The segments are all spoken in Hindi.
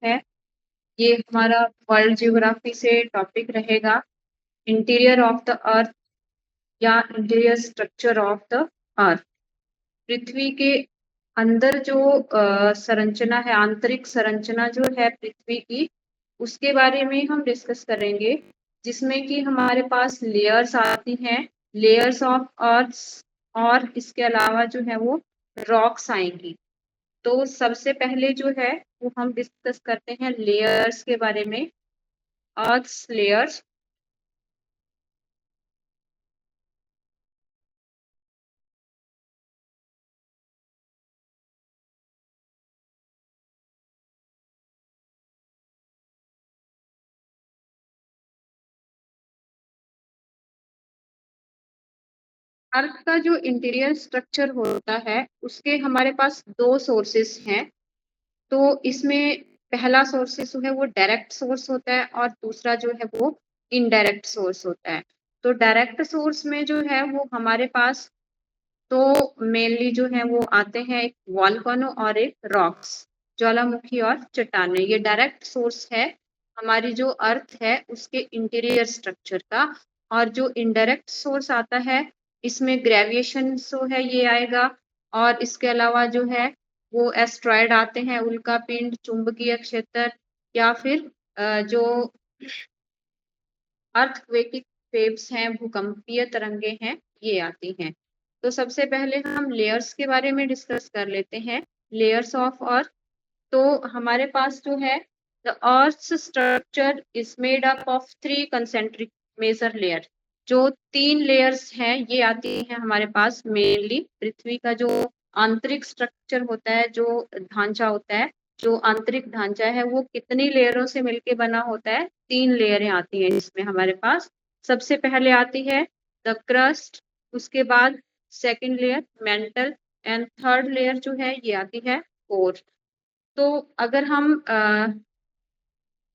है। ये हमारा वर्ल्ड ज्योग्राफी से टॉपिक रहेगा, इंटीरियर ऑफ द अर्थ या interior structure of the earth. पृथ्वी के अंदर जो संरचना है, आंतरिक संरचना जो है पृथ्वी की, उसके बारे में हम डिस्कस करेंगे, जिसमें कि हमारे पास लेयर्स आती हैं, लेयर्स ऑफ अर्थ, और इसके अलावा जो है वो रॉक्स आएंगी। तो सबसे पहले जो है वो हम डिस्कस करते हैं लेयर्स के बारे में, अर्थ लेयर्स। अर्थ का जो इंटीरियर स्ट्रक्चर होता है, उसके हमारे पास दो सोर्सेस हैं। तो इसमें पहला सोर्सेस जो है वो डायरेक्ट सोर्स होता है, और दूसरा जो है वो इनडायरेक्ट सोर्स होता है। तो डायरेक्ट सोर्स में जो है वो हमारे पास तो मेनली जो है वो आते हैं, एक वॉल्केनो और एक रॉक्स, ज्वालामुखी और चट्टानें। ये डायरेक्ट सोर्स है हमारी जो अर्थ है उसके इंटीरियर स्ट्रक्चर का। और जो इनडायरेक्ट सोर्स आता है, इसमें ग्रेविएशन जो है ये आएगा, और इसके अलावा जो है वो एस्ट्रॉयड आते हैं, उल्का पिंड, चुंबकीय क्षेत्र, या फिर जो अर्थक्वेकिक वेव्स हैं, भूकंपीय तरंगे हैं, ये आती हैं। तो सबसे पहले हम लेयर्स के बारे में डिस्कस कर लेते हैं, लेयर्स ऑफ अर्थ। तो हमारे पास जो है, the earth structure is made up of 3 concentric major layer. जो 3 लेयर्स हैं ये आती हैं हमारे पास। मेनली पृथ्वी का जो आंतरिक स्ट्रक्चर होता है, जो ढांचा होता है, जो आंतरिक ढांचा है, वो कितनी लेयरों से मिलके बना होता है? 3 लेयरें आती हैं इसमें हमारे पास। सबसे पहले आती है द क्रस्ट, उसके बाद second layer mental, and third layer जो है ये आती है कोर। तो अगर हम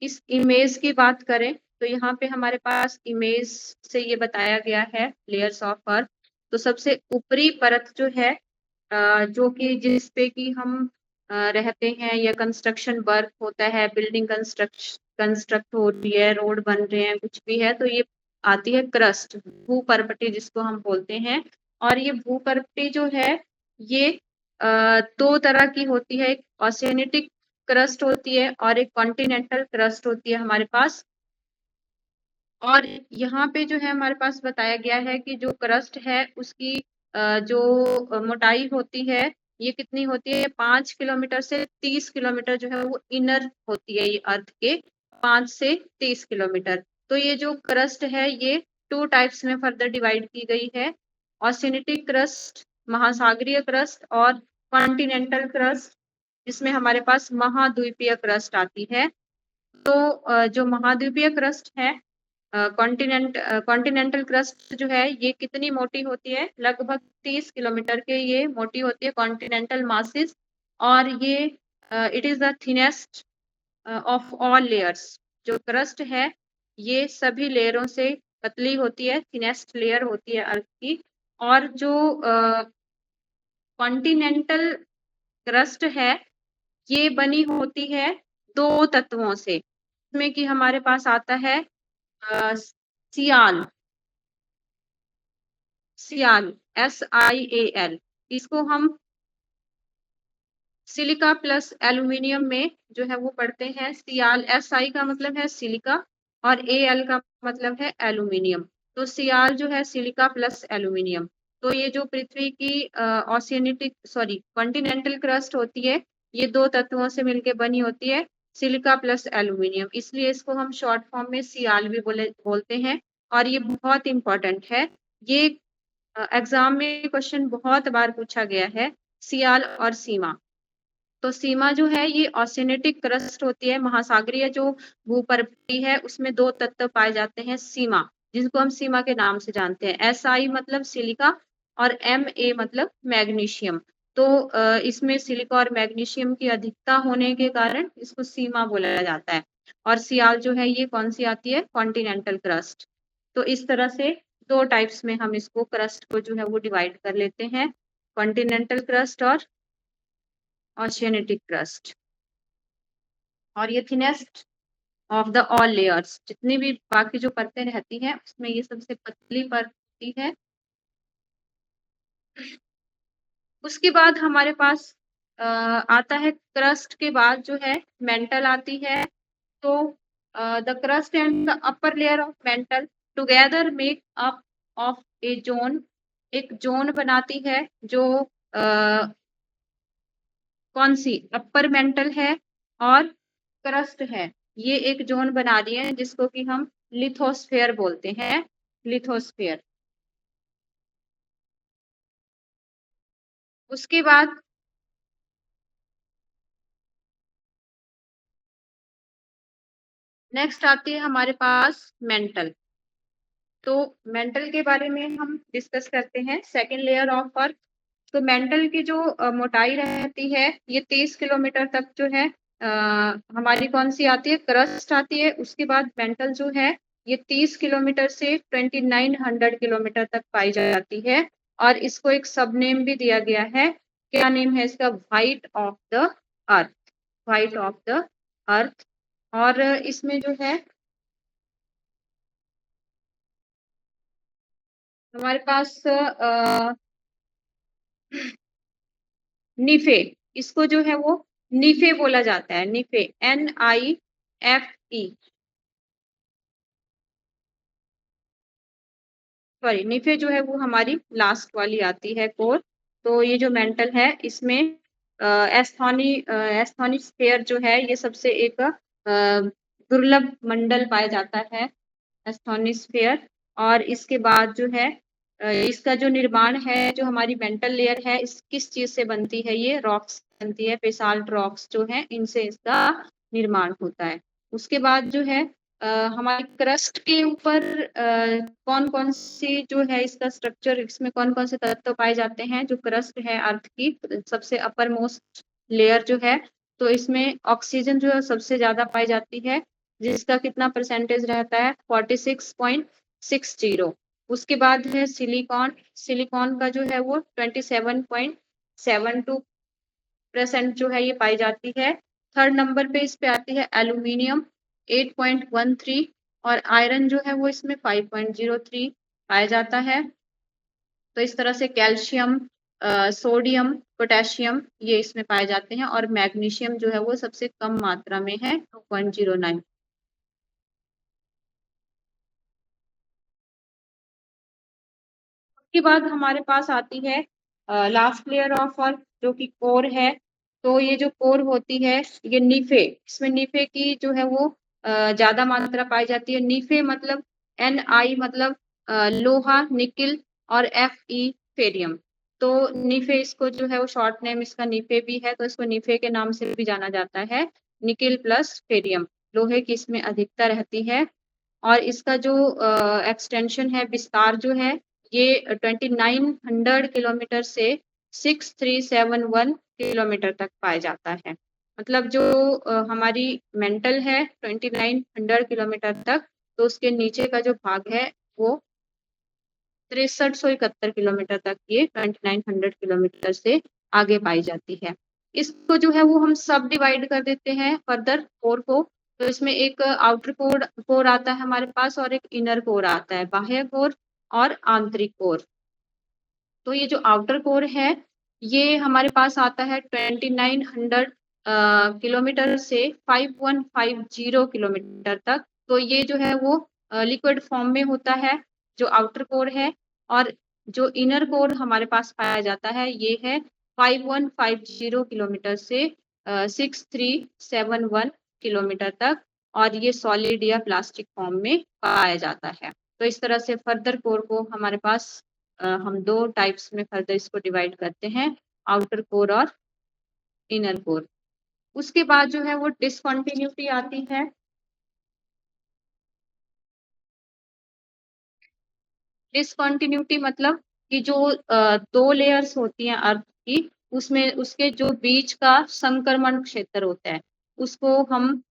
इस इमेज की बात करें, तो यहाँ पे हमारे पास इमेज से ये बताया गया है लेयर्स ऑफ अर्थ। तो सबसे ऊपरी परत जो है, जो कि जिस पे कि हम रहते हैं, या कंस्ट्रक्शन वर्क होता है, बिल्डिंग कंस्ट्रक्ट हो रही है, रोड बन रहे हैं, कुछ भी है, तो ये आती है क्रस्ट, भूपर्पटी जिसको हम बोलते हैं। और ये भूपर्पटी जो है ये दो तरह की होती है, एक ऑसियनेटिक क्रस्ट होती है और एक कॉन्टिनेंटल क्रस्ट होती है हमारे पास। और यहाँ पे जो है हमारे पास बताया गया है कि जो क्रस्ट है उसकी जो मोटाई होती है, ये कितनी होती है? 5 किलोमीटर से 30 किलोमीटर जो है वो इनर होती है ये अर्थ के, 5 से 30 किलोमीटर। तो ये जो क्रस्ट है ये 2 टाइप्स में फर्दर डिवाइड की गई है, ऑसियनेटिक क्रस्ट, महासागरीय क्रस्ट, और कॉन्टिनेंटल क्रस्ट, जिसमें हमारे पास महाद्वीपीय क्रस्ट आती है। तो जो महाद्वीपीय क्रस्ट है, कॉन्टिनेंटल क्रस्ट जो है ये कितनी मोटी होती है? लगभग 30 किलोमीटर के ये मोटी होती है, कॉन्टिनेंटल मासेस। और ये it is the thinnest of all layers. जो क्रस्ट है ये सभी लेयरों से पतली होती है, थिनेस्ट लेयर होती है अर्थ की। और जो कॉन्टिनेंटल क्रस्ट है ये बनी होती है 2 तत्वों से, इसमें कि हमारे पास आता है सियाल, सियाल, SiAl। इसको हम सिलिका प्लस एल्यूमिनियम में जो है वो पढ़ते हैं। सियाल, Si का मतलब है सिलिका, और Al का मतलब है एल्यूमिनियम। तो सियाल जो है सिलिका प्लस एल्यूमिनियम। तो ये जो पृथ्वी की ऑसियनेटिक सॉरी कॉन्टिनेंटल क्रस्ट होती है, ये 2 तत्वों से मिलकर बनी होती है, सिलिका प्लस एल्यूमिनियम, इसलिए इसको हम शॉर्ट फॉर्म में सियाल भी बोलते हैं। और ये बहुत इंपॉर्टेंट है, ये एग्जाम में क्वेश्चन बहुत बार पूछा गया है, सियाल और सीमा। तो सीमा जो है ये ऑसियनेटिक क्रस्ट होती है, महासागरीय जो भूपर्वती है उसमें 2 तत्व पाए जाते हैं सीमा, जिनको हम सीमा के नाम से जानते हैं। Si मतलब सिलिका, और Ma मतलब मैग्नीशियम। तो इसमें सिलिका और मैग्नीशियम की अधिकता होने के कारण इसको सीमा बोला जाता है। और सियाल जो है ये कौन सी आती है? Continental crust. तो इस तरह से 2 टाइप्स में हम इसको क्रस्ट को जो है वो डिवाइड कर लेते हैं, कॉन्टिनेंटल क्रस्ट और ऑसियनेटिक क्रस्ट। और ये thinnest of the all layers, जितनी भी बाकी जो परतें रहती हैं उसमें ये सबसे पतली परत होती है। उसके बाद हमारे पास आता है क्रस्ट के बाद जो है मेंटल आती है। तो the crust and the upper layer of mental together make up of A zone, एक जोन बनाती है जो कौन सी अपर मेंटल है और क्रस्ट है, ये एक जोन बना रही है जिसको कि हम लिथोस्फेयर बोलते हैं, लिथोस्फेयर। उसके बाद नेक्स्ट आती है हमारे पास मेंटल। तो मेंटल के बारे में हम डिस्कस करते हैं, सेकेंड लेयर ऑफ अर्थ। तो मेंटल की जो मोटाई रहती है ये 30 किलोमीटर तक जो है हमारी कौन सी आती है, क्रस्ट आती है। उसके बाद मेंटल जो है ये 30 किलोमीटर से 2900 किलोमीटर तक पाई जाती है। और इसको एक सब नेम भी दिया गया है, क्या नेम है इसका, white of the earth, white of the अर्थ। और इसमें जो है हमारे पास निफे, इसको जो है वो निफे बोला जाता है, निफे, NIFE, सॉरी निफे जो है वो हमारी लास्ट वाली आती है कोर। तो ये जो मेंटल है इसमें एस्थोनिस्फेयर जो है ये सबसे एक दुर्लभ मंडल पाया जाता है, एस्थोनिस्फेयर। और इसके बाद जो है इसका जो निर्माण है, जो हमारी मेंटल लेयर है इस किस चीज से बनती है, ये रॉक्स बनती है, बेसाल्ट रॉक्स जो है इनसे इसका निर्माण होता है। उसके बाद जो है हमारे क्रस्ट के ऊपर कौन कौन सी जो है इसका स्ट्रक्चर, इसमें कौन कौन से तत्व पाए जाते हैं, जो क्रस्ट है अर्थ की सबसे अपर मोस्ट लेयर जो है, तो इसमें ऑक्सीजन जो है सबसे ज्यादा पाई जाती है, जिसका कितना परसेंटेज रहता है, 46.60। उसके बाद है सिलिकॉन, सिलिकॉन का जो है वो 27.72% जो है ये पाई जाती है। थर्ड नंबर पे इस पे आती है एल्यूमिनियम 8.13, और आयरन जो है वो इसमें 5.03 पाया जाता है। तो इस तरह से कैल्शियम, सोडियम, पोटेशियम ये इसमें पाए जाते हैं, और मैग्नीशियम जो है वो सबसे कम मात्रा में है, 2.09। उसके बाद हमारे पास आती है लास्ट लेयर ऑफ अर्थ जो कि कोर है। तो ये जो कोर होती है ये नीफे, इसमें नीफे की जो है वो ज्यादा मात्रा पाई जाती है। नीफे मतलब NI मतलब लोहा, निकिल, और FE फेरियम। तो नीफे इसको जो है वो शॉर्ट नेम इसका नीफे भी है, तो इसको नीफे के नाम से भी जाना जाता है, निकिल प्लस फेरियम, लोहे की इसमें अधिकता रहती है। और इसका जो एक्सटेंशन है, विस्तार जो है ये 2900 किलोमीटर से 6371 किलोमीटर तक पाया जाता है। मतलब जो हमारी मेंटल है 2900 किलोमीटर तक, तो उसके नीचे का जो भाग है वो 6371 किलोमीटर तक ये 2900 किलोमीटर से आगे पाई जाती है। इसको जो है वो हम सब डिवाइड कर देते हैं फर्दर कोर को। तो इसमें एक आउटर कोर कोर आता है हमारे पास, और एक इनर कोर आता है, बाह्य कोर और आंतरिक कोर। तो ये जो आउटर कोर है ये हमारे पास आता है 2900 किलोमीटर से 5150 किलोमीटर तक। तो ये जो है वो लिक्विड फॉर्म में होता है, जो आउटर कोर है। और जो इनर कोर हमारे पास पाया जाता है ये है 5150 किलोमीटर से 6371 किलोमीटर तक, और ये सॉलिड या प्लास्टिक फॉर्म में पाया जाता है। तो इस तरह से फर्दर कोर को हमारे पास हम दो टाइप्स में फर्दर इसको डिवाइड करते हैं, आउटर कोर और इनर कोर। उसके बाद जो है वो डिसकंटिन्यूटी आती है। डिसकंटिन्यूटी मतलब कि जो दो लेयर्स होती हैं अर्थ की, उसमें उसके जो बीच का संक्रमण क्षेत्र होता है उसको हम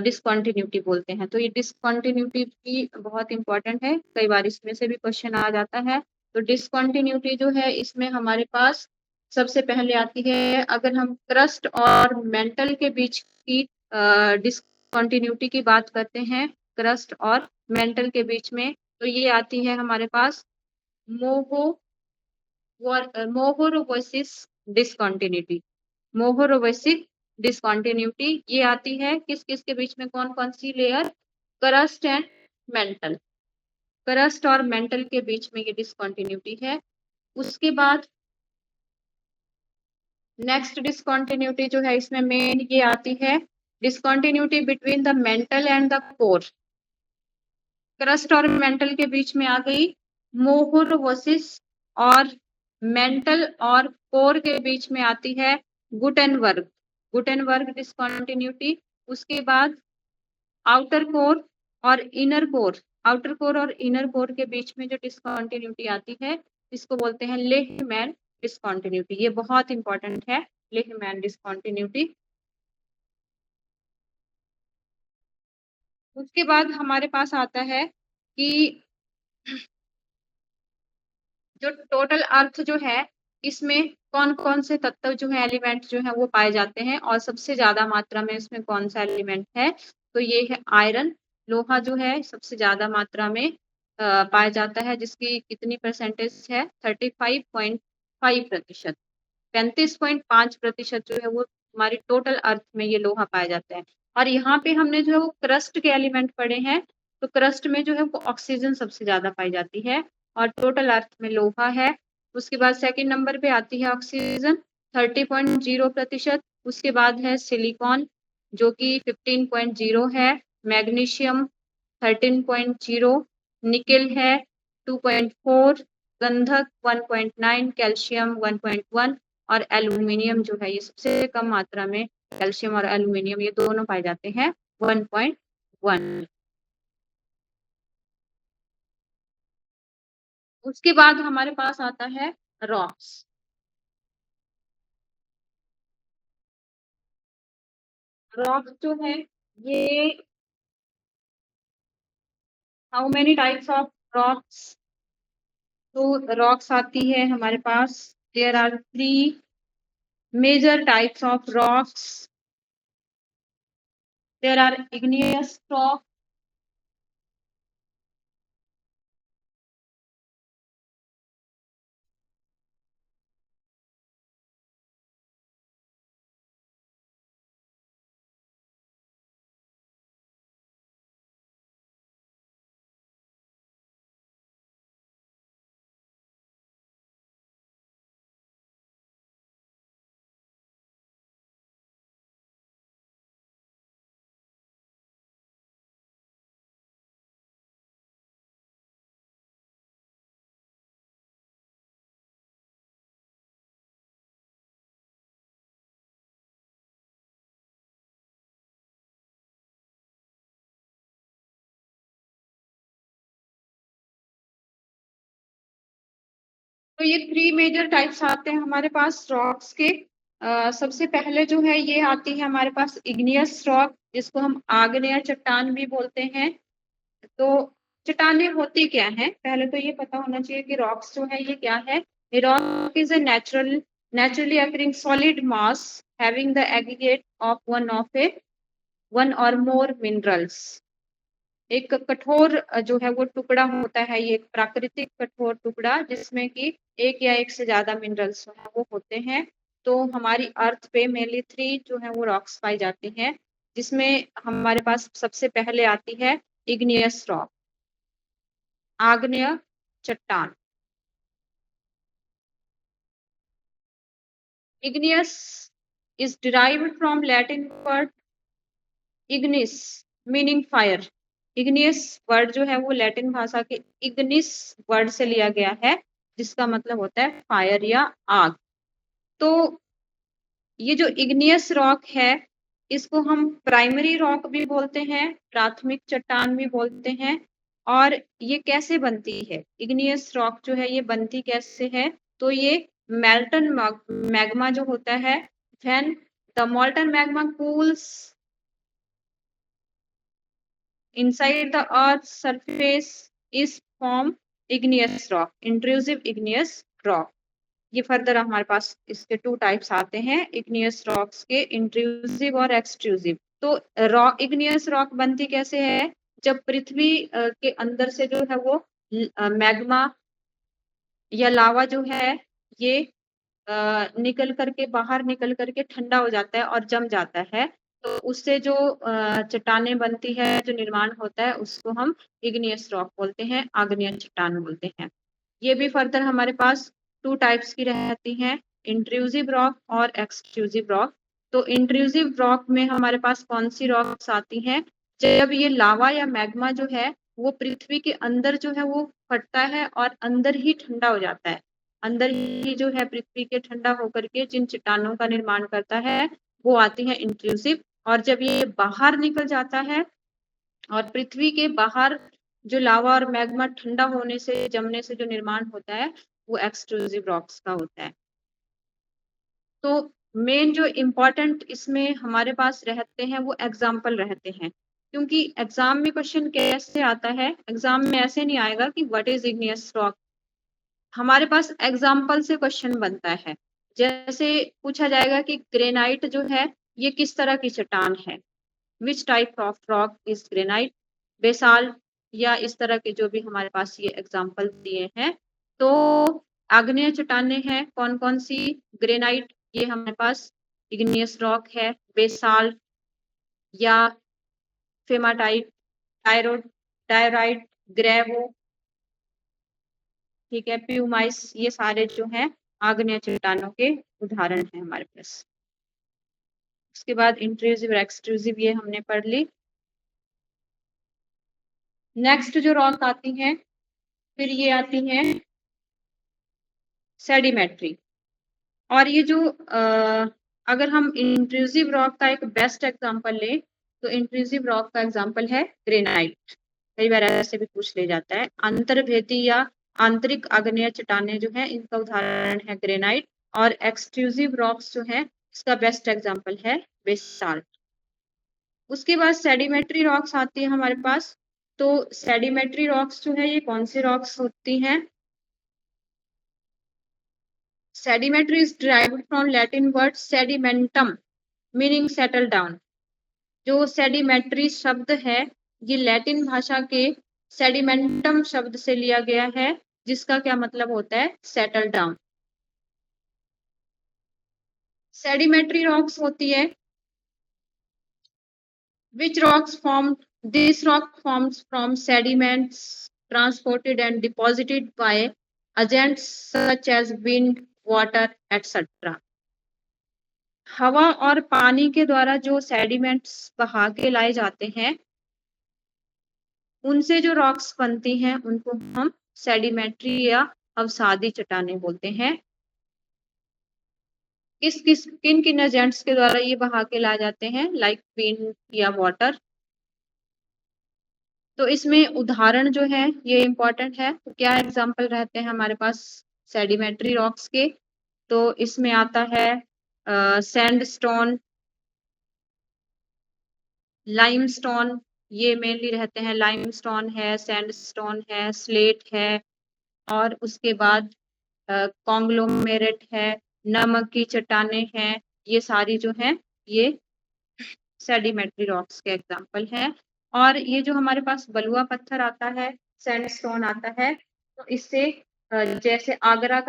डिसकंटिन्यूटी बोलते हैं। तो ये डिसकंटिन्यूटी भी बहुत इंपॉर्टेंट है, कई बार इसमें से भी क्वेश्चन आ जाता है। तो डिसकंटिन्यूटी जो है इसमें हमारे पास सबसे पहले आती है, अगर हम क्रस्ट और मेंटल के बीच की डिसकंटिन्यूटी की बात करते हैं क्रस्ट और मेंटल के बीच में, तो ये आती है हमारे पास मोहोरोवेसिस डिसकंटिन्यूटी। मोहोरोवेसिक डिसकंटिन्यूटी ये आती है किस किस के बीच में, कौन कौन सी layer, crust and mantle, crust और मेंटल के बीच में ये डिसकंटिन्यूटी है। उसके बाद नेक्स्ट डिसकंटिन्यूटी जो है इसमें मेन ये आती है discontinuity between the mental and the core. Crust और मेंटल के बीच में आ गई मोहोरोवेसिस, और मेंटल और कोर के बीच में आती है गुटेनबर्ग, गुटेनबर्ग डिसकंटिन्यूटी। उसके बाद आउटर कोर और इनर कोर, आउटर कोर और इनर कोर के बीच में जो डिसकंटिन्यूटी आती है इसको बोलते हैं लेहमैन डिसकंटिन्यूटी। ये बहुत इंपॉर्टेंट है, लेहमैन डिसकंटिन्यूटी। उसके बाद हमारे पास आता है कि जो टोटल अर्थ जो है इसमें कौन कौन से तत्व जो है, एलिमेंट जो है वो पाए जाते हैं, और सबसे ज्यादा मात्रा में इसमें कौन सा एलिमेंट है, तो ये है आयरन। लोहा जो है सबसे ज्यादा मात्रा में पाया जाता है, जिसकी कितनी परसेंटेज है, 35.5%, 35.5% जो है वो हमारी टोटल अर्थ में ये लोहा पाया जाता है। और यहाँ पे हमने जो है वो क्रस्ट के एलिमेंट पढ़े हैं, तो क्रस्ट में जो है वो ऑक्सीजन सबसे ज्यादा पाई जाती है, और टोटल अर्थ में लोहा है। उसके बाद सेकंड नंबर पे आती है ऑक्सीजन 30.0%। उसके बाद है सिलिकॉन जो कि 15.0 है, मैग्नीशियम 13.0, निकेल है 2.4, गंधक 1.9, कैल्शियम 1.1, और एल्यूमिनियम जो है ये सबसे कम मात्रा में, कैल्शियम और एल्यूमिनियम ये दोनों पाए जाते हैं 1.1। उसके बाद हमारे पास आता है रॉक्स। रॉक्स जो है ये, how many types of rocks, तो रॉक्स आती है हमारे पास, there are 3 major types of rocks. There are igneous rock, तो ये 3 मेजर टाइप्स आते हैं हमारे पास रॉक्स के। सबसे पहले जो है ये आती है हमारे पास इग्नियस रॉक, जिसको हम आग्नेय चट्टान भी बोलते हैं। तो चट्टानें होती क्या हैं, पहले तो ये पता होना चाहिए कि रॉक्स जो है ये क्या है। Rock is a naturally occurring solid mass having the aggregate of one or more minerals। एक कठोर जो है वो टुकड़ा होता है, ये एक प्राकृतिक कठोर टुकड़ा जिसमें कि एक या एक से ज्यादा मिनरल्स है वो होते हैं। तो हमारी अर्थ पे मेनली 3 जो है वो रॉक्स पाई जाती हैं, जिसमें हमारे पास सबसे पहले आती है इग्नियस रॉक, आग्नेय चट्टान। Igneous is derived from Latin word Ignis meaning fire. Igneous word जो है वो लैटिन भाषा के इग्निस वर्ड से लिया गया है, जिसका मतलब होता है फायर या आग। तो ये जो इग्नियस रॉक है इसको हम प्राइमरी रॉक भी बोलते हैं, प्राथमिक चट्टान भी बोलते हैं। और ये कैसे बनती है, इग्नियस रॉक जो है ये बनती कैसे है, तो ये मेल्टन मैग्मा जो होता है, when the molten magma cools inside the earth's surface is form igneous rock, intrusive igneous rock। ये फर्दर हमारे पास इसके 2 टाइप्स आते हैं इग्नियस रॉक्स के, इंट्रूसिव और एक्सट्रूसिव। तो इग्नियस रॉक बनती कैसे है? जब पृथ्वी के अंदर से जो है वो मैग्मा या लावा जो है ये निकल करके बाहर निकल करके ठंडा हो जाता है और जम जाता है। तो उससे जो चट्टानें बनती है, जो निर्माण होता है, उसको हम इग्नियस रॉक बोलते हैं, आग्नेय चट्टान बोलते हैं। ये भी फर्दर हमारे पास 2 टाइप्स की रहती हैं, इंट्रूसिव रॉक और एक्सट्रूसिव रॉक। तो इंट्रूसिव रॉक में हमारे पास कौन-सी रॉक्स आती हैं? जब ये लावा या मैग्मा जो है, वो पृथ्वी के अंदर जो है वो फटता है और अंदर ही ठंडा हो जाता है। अंदर ही जो है पृथ्वी के ठंडा होकर के जिन चट्टानों का निर्माण करता है, वो आती है इंट्रूसिव। और जब ये बाहर निकल जाता है और पृथ्वी के बाहर जो लावा और मैग्मा ठंडा होने से, जमने से जो निर्माण होता है, वो एक्सट्रूसिव रॉक्स का होता है। तो मेन जो इम्पोर्टेंट इसमें हमारे पास रहते हैं, वो एग्जाम्पल रहते हैं। क्योंकि एग्जाम में क्वेश्चन कैसे आता है? एग्जाम में ऐसे नहीं आएगा कि व्हाट इज इग्नियस रॉक। हमारे पास एग्जाम्पल से क्वेश्चन बनता है। जैसे पूछा जाएगा कि ग्रेनाइट जो है, ये किस तरह की चट्टान है? Which type of rock is granite? Basalt या इस तरह के जो भी हमारे पास ये एग्जाम्पल दिए हैं। तो आग्नेय चट्टानें हैं कौन कौन सी? ग्रेनाइट, ये हमारे पास इग्नियस रॉक है। बेसाल्ट या फेमाटाइट, टायरोड, डायराइट, ग्रेवो, ठीक है, प्यूमाइस, ये सारे जो हैं आग्नेय चट्टानों के उदाहरण हैं हमारे पास। उसके बाद इंट्रूसिव और एक्सट्रूसिव ये हमने पढ़ ली। नेक्स्ट जो रॉक आती हैं, फिर ये आती हैं सेडिमेट्री। और ये जो अगर हम इंट्रूसिव रॉक का एक बेस्ट एग्जांपल लें, तो इंट्रूसिव रॉक का एग्जांपल है ग्रेनाइट। कई बार ऐसे भी पूछ ले जाता है। अंतर्भेदी या आंतरिक आग्नेय चट्टानें जो है, इनका उदाहरण है ग्रेनाइट। और एक्सट्रूसिव रॉक्स जो है, इसका बेस्ट एग्जांपल है बेसाल्ट। उसके बाद सेडिमेट्री रॉक्स आती है हमारे पास। तो सेडिमेट्री रॉक्स जो है, ये कौन सी रॉक्स होती हैं? Sedimentary is derived from Latin word sedimentum, meaning settle down. जो सेडिमेट्री शब्द है, ये लैटिन भाषा के सेडिमेंटम शब्द से लिया गया है, जिसका क्या मतलब होता है? Settle down. सेडिमेट्री रॉक्स होती है which rocks formed this rock forms from sediments transported and deposited by agents such as wind, water, etc. हवा और पानी के द्वारा जो सेडिमेंट्स बहा के लाए जाते हैं, उनसे जो रॉक्स बनती हैं, उनको हम सेडिमेंट्री या अवसादी चट्टानें बोलते हैं। किन किन एजेंट्स के द्वारा ये बहा के लाए जाते हैं? लाइक विंड या वाटर। तो इसमें उदाहरण जो है ये इम्पोर्टेंट है। तो क्या एग्जाम्पल रहते हैं हमारे पास सेडिमेंट्री रॉक्स के? तो इसमें आता है सैंडस्टोन, लाइमस्टोन, ये मेनली रहते हैं। लाइमस्टोन है, सैंडस्टोन है, स्लेट है, और उसके बाद कॉन्ग्लोमेरेट है, नमक की चट्टानें हैं। ये सारी जो हैं, ये सेडिमेंट्री रॉक्स के एग्जाम्पल हैं। और ये जो हमारे पास बलुआ पत्थर आता है, सैंडस्टोन आता है, तो इससे जैसे आगरा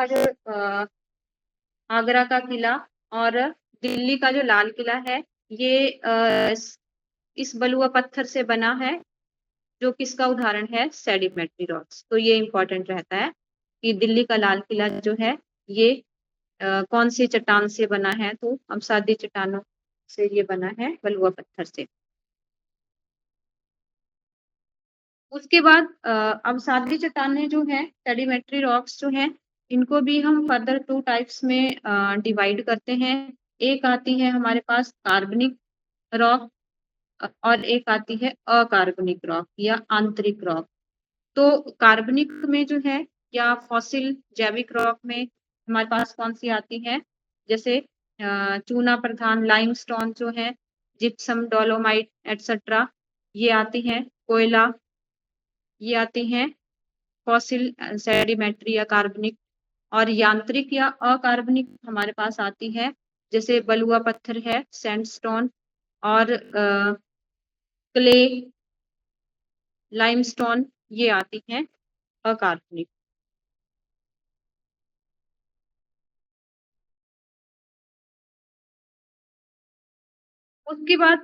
का किला और दिल्ली का जो लाल किला है, ये इस बलुआ पत्थर से बना है, जो किसका उदाहरण है? Sedimentary rocks. तो ये इम्पोर्टेंट रहता है कि दिल्ली का लाल किला जो है, ये कौन सी चट्टान से बना है? तो अवसादी चट्टानों से ये बना है, बलुआ पत्थर से। उसके बाद अवसादी चट्टानें जो हैं, सेडिमेंट्री रॉक्स जो हैं, इनको भी हम फर्दर 2 टाइप्स में डिवाइड करते हैं। एक आती है हमारे पास कार्बनिक रॉक और एक आती है अकार्बनिक रॉक या आंतरिक रॉक। तो कार्बनिक में जो है, या फॉसिल जैविक रॉक में हमारे पास कौन सी आती है? जैसे चूना प्रधान लाइमस्टोन जो है, जिप्सम, डोलोमाइट, एटसेट्रा, ये आती हैं। कोयला, ये आती हैं फॉसिल सेडिमेंट्री या कार्बनिक। और यांत्रिक या अकार्बनिक हमारे पास आती है, जैसे बलुआ पत्थर है, सैंडस्टोन, और क्ले, लाइमस्टोन, ये आती हैं अकार्बनिक। उसके बाद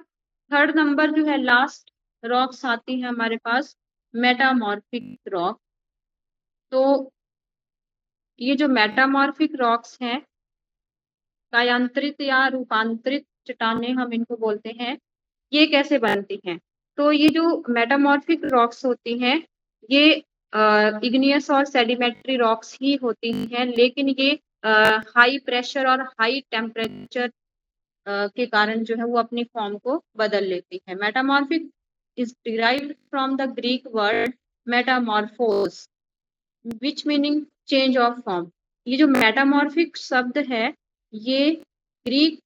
थर्ड नंबर जो है लास्ट रॉक्स आती है हमारे पास मेटामॉर्फिक रॉक। तो ये जो मेटामॉर्फिक रॉक्स हैं, कायांतरित या रूपांतरित चट्टानें हम इनको बोलते हैं, ये कैसे बनती हैं? तो ये जो मेटामॉर्फिक रॉक्स होती हैं, ये इग्नियस और सेडिमेंट्री रॉक्स ही होती हैं, लेकिन ये हाई प्रेशर और हाई टेम्परेचर के कारण जो है वो अपनी फॉर्म को बदल लेती है। Metamorphic is derived from the Greek word metamorphose which meaning change of form. ये जो मेटामॉर्फिक शब्द है, ये ग्रीक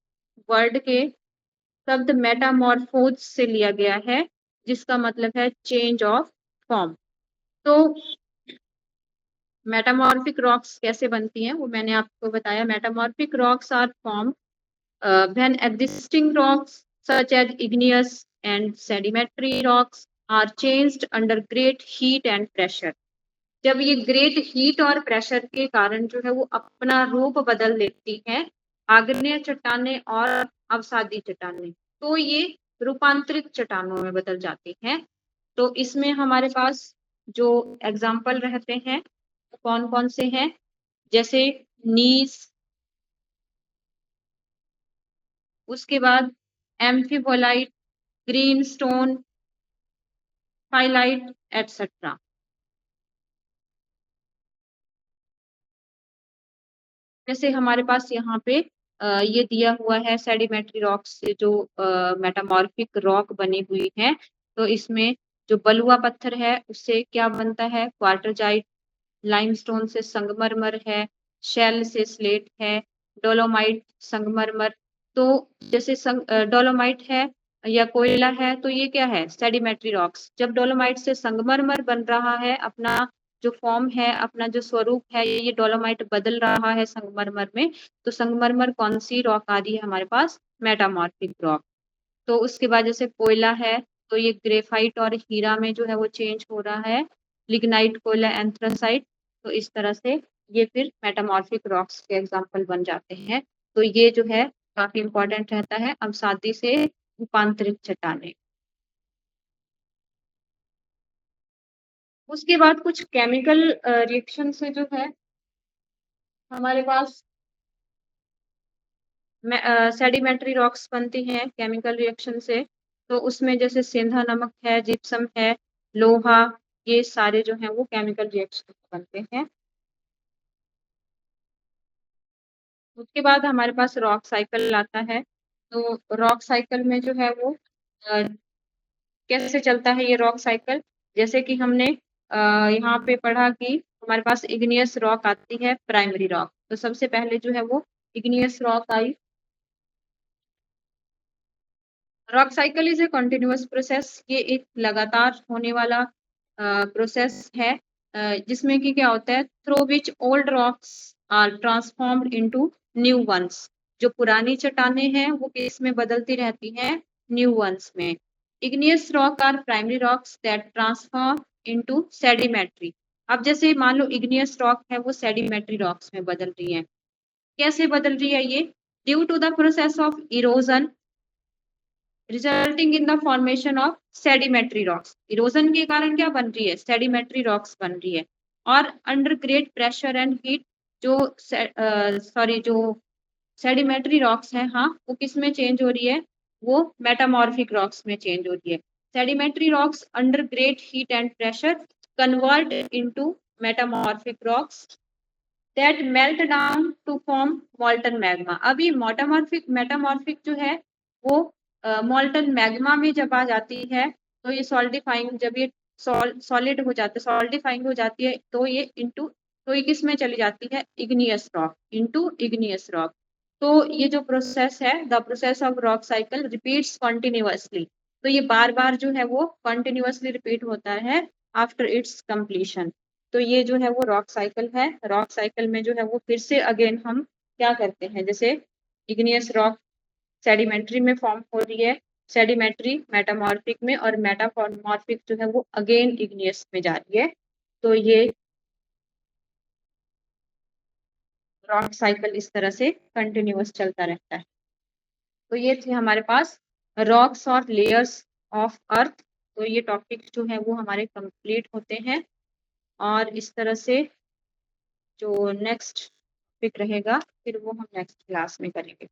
वर्ड के शब्द मेटामॉर्फोज से लिया गया है, जिसका मतलब है चेंज ऑफ फॉर्म। तो मेटामॉर्फिक रॉक्स कैसे बनती हैं वो मैंने आपको बताया। Metamorphic rocks are form when existing rocks such as igneous and sedimentary rocks are changed under great heat and pressure। जब ये ग्रेट हीट और प्रेशर के कारण जो है वो अपना रूप बदल लेती हैं, आग्नेय चट्टानें और अवसादी चट्टानें, तो ये रूपांतरित चट्टानों में बदल जाती हैं। तो इसमें हमारे पास जो एग्जाम्पल रहते हैं कौन कौन से हैं, जैसे नीस, उसके बाद एम्फीबोलाइट, ग्रीन स्टोन, फाइलाइट एटसेट्रा। जैसे हमारे पास यहाँ पे ये दिया हुआ है सेडिमेंट्री रॉक से जो मेटामॉर्फिक रॉक बनी हुई है। तो इसमें जो बलुआ पत्थर है उससे क्या बनता है, क्वार्टरजाइट, लाइमस्टोन से संगमरमर है, शेल से स्लेट है, डोलोमाइट संगमरमर। तो जैसे डोलोमाइट है या कोयला है तो ये क्या है, सेडिमेंट्री रॉक्स। जब डोलोमाइट से संगमरमर बन रहा है, अपना जो फॉर्म है, अपना जो स्वरूप है, ये डोलोमाइट बदल रहा है संगमरमर में, तो संगमरमर कौन सी रॉक आ रही है हमारे पास, मेटामॉर्फिक रॉक। तो उसके बाद जैसे कोयला है तो ये ग्रेफाइट और हीरा में जो है वो चेंज हो रहा है, लिग्नाइट, कोयला, एंथ्रासाइट। तो इस तरह से ये फिर मेटामॉर्फिक रॉक्स के एग्जाम्पल बन जाते हैं। तो ये जो है काफी इंपॉर्टेंट रहता है अवसादी से रूपांतरित चट्टानें। उसके बाद कुछ केमिकल रिएक्शन से जो है हमारे पास सेडिमेंट्री रॉक्स बनती हैं केमिकल रिएक्शन से। तो उसमें जैसे सेंधा नमक है, जिप्सम है, लोहा, ये सारे जो हैं वो केमिकल रिएक्शन बनते हैं। उसके बाद हमारे पास रॉक साइकिल आता है। तो रॉक साइकिल में जो है वो कैसे चलता है ये रॉक साइकिल, जैसे कि हमने यहाँ पे पढ़ा कि हमारे पास इग्नियस रॉक आती है, प्राइमरी रॉक। तो सबसे पहले जो है वो igneous rock I. Rock cycle is a continuous process, ये एक लगातार होने वाला प्रोसेस है, जिसमें कि क्या होता है, through which old rocks are transformed into new ones. जो पुरानी चट्टानें हैं वो किस में बदलती रहती हैं, न्यू वंस में। Igneous rock are primary rocks that transform into sedimentary. अब जैसे मान लो इग्नियस रॉक है वो सेडिमेंट्री रॉक्स में बदल रही है। कैसे बदल रही है ये, due to the process of erosion resulting in the formation of sedimentary rocks. Erosion के कारण क्या बन रही है, सेडिमेंट्री रॉक्स बन रही है। और under great pressure and heat जो जो सेडिमेंट्री रॉक्स हैं, हाँ, वो किस में चेंज हो रही है, वो मेटामॉर्फिक रॉक्स में चेंज हो रही है। Sedimentary rocks under great heat and pressure convert into metamorphic rocks that melt down to form molten magma. अभी मेटामॉर्फिक जो है वो मॉल्टन मैग्मा में जब आ जाती है, तो ये सॉल्डिफाइंग, जब ये सॉलिड हो जाते, सॉल्डिफाइंग हो जाती है, तो ये किस में चली जाती है, igneous rock, into igneous rock. तो ये जो प्रोसेस है, the process of rock cycle repeats continuously. तो ये बार बार जो है वो कॉन्टिन्यूअसली रिपीट होता है आफ्टर इट्स कंप्लीशन। तो ये जो है वो रॉक साइकिल है। रॉक साइकिल में जो है वो फिर से अगेन हम क्या करते हैं, जैसे इग्नियस रॉक सेडिमेंट्री में फॉर्म हो रही है, सेडिमेंट्री मेटामॉर्फिक में, और मेटामॉर्फिक जो है वो अगेन इग्नियस में जा रही है। तो ये रॉक साइकिल इस तरह से कंटिन्यूअस चलता रहता है। तो ये थे हमारे पास रॉक्स और लेयर्स ऑफ अर्थ। तो ये टॉपिक जो है वो हमारे कंप्लीट होते हैं, और इस तरह से जो नेक्स्ट टॉपिक रहेगा फिर वो हम नेक्स्ट क्लास में करेंगे।